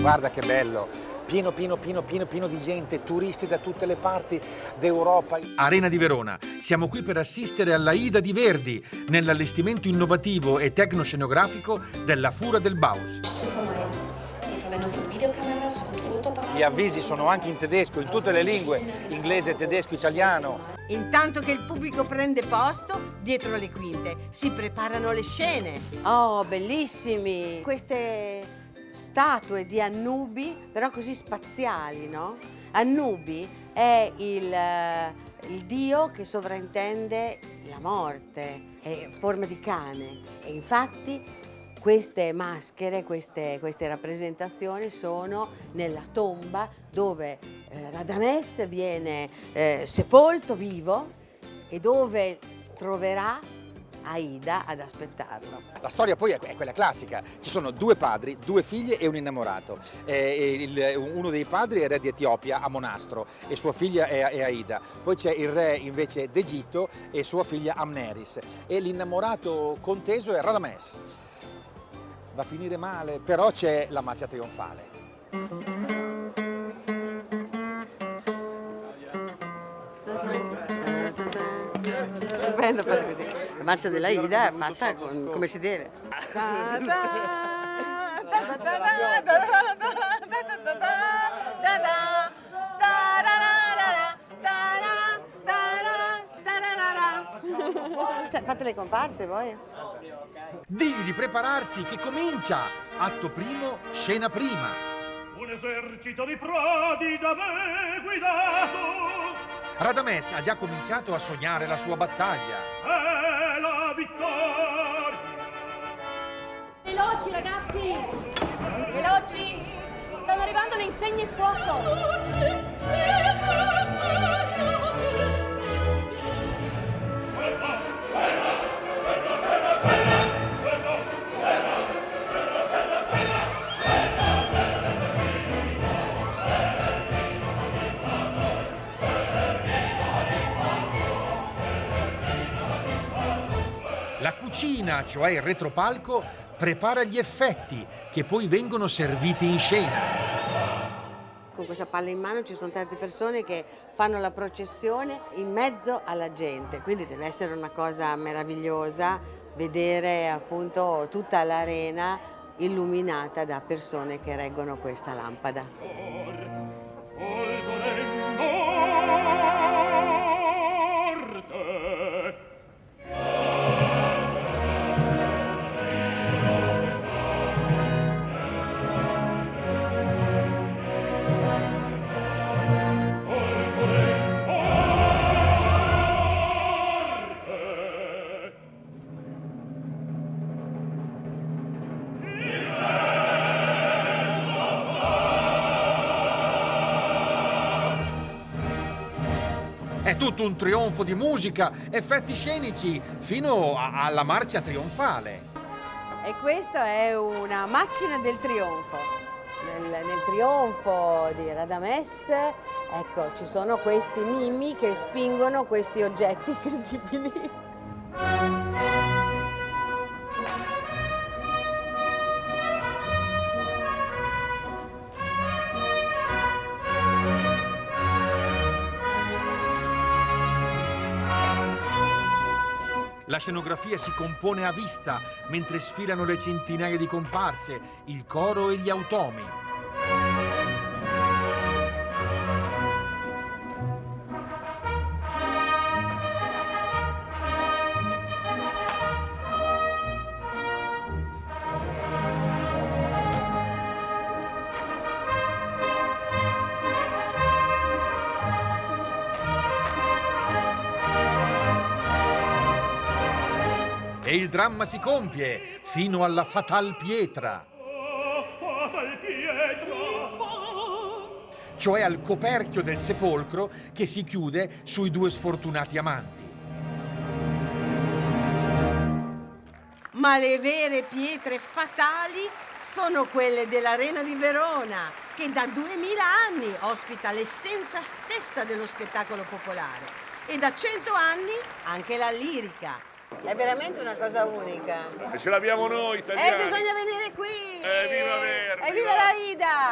Guarda che bello, pieno di gente, turisti da tutte le parti d'Europa. Arena di Verona, siamo qui per assistere all'Aida di Verdi, nell'allestimento innovativo e tecnoscenografico della Fura del Bauhaus. Gli avvisi sono anche in tedesco, in tutte le lingue, inglese, tedesco, italiano. Intanto che il pubblico prende posto, dietro le quinte si preparano le scene. Oh, bellissimi! Queste statue di Annubi, però così spaziali, no? Annubi è il dio che sovrintende la morte, è forma di cane e infatti queste maschere, queste rappresentazioni sono nella tomba dove Radames viene sepolto vivo e dove troverà Aida ad aspettarlo. La storia poi è quella classica, ci sono due padri, due figlie e un innamorato. Uno dei padri è re di Etiopia, Amonastro, e sua figlia è Aida. Poi c'è il re invece d'Egitto e sua figlia Amneris. E l'innamorato conteso è Radames. Va a finire male, però c'è la marcia trionfale. Stupendo, fate così. La marcia dell'Aida è fatta come si deve. Cioè, fate le comparse voi? Digli di prepararsi che comincia! Atto primo, scena prima. Un esercito di prodi da me guidato Radames ha già cominciato a sognare la sua battaglia. è la vittoria. Veloci ragazzi! Veloci! Stanno arrivando le insegne fuoco! La cucina, cioè il retropalco, prepara gli effetti che poi vengono serviti in scena. Con questa palla in mano ci sono tante persone che fanno la processione in mezzo alla gente, quindi deve essere una cosa meravigliosa vedere appunto tutta l'arena illuminata da persone che reggono questa lampada. È tutto un trionfo di musica, effetti scenici, fino alla marcia trionfale. E questa è una macchina del trionfo. Nel trionfo di Radames, ecco, ci sono questi mimi che spingono questi oggetti incredibili. La scenografia si compone a vista mentre sfilano le centinaia di comparse, il coro e gli automi. E il dramma si compie fino alla fatal pietra, cioè al coperchio del sepolcro che si chiude sui due sfortunati amanti. Ma le vere pietre fatali sono quelle dell'Arena di Verona, che da 2000 anni ospita l'essenza stessa dello spettacolo popolare e da 100 anni anche la lirica. È veramente una cosa unica. E ce l'abbiamo noi italiani. Bisogna venire qui! Viva Verdi! E viva l'Aida!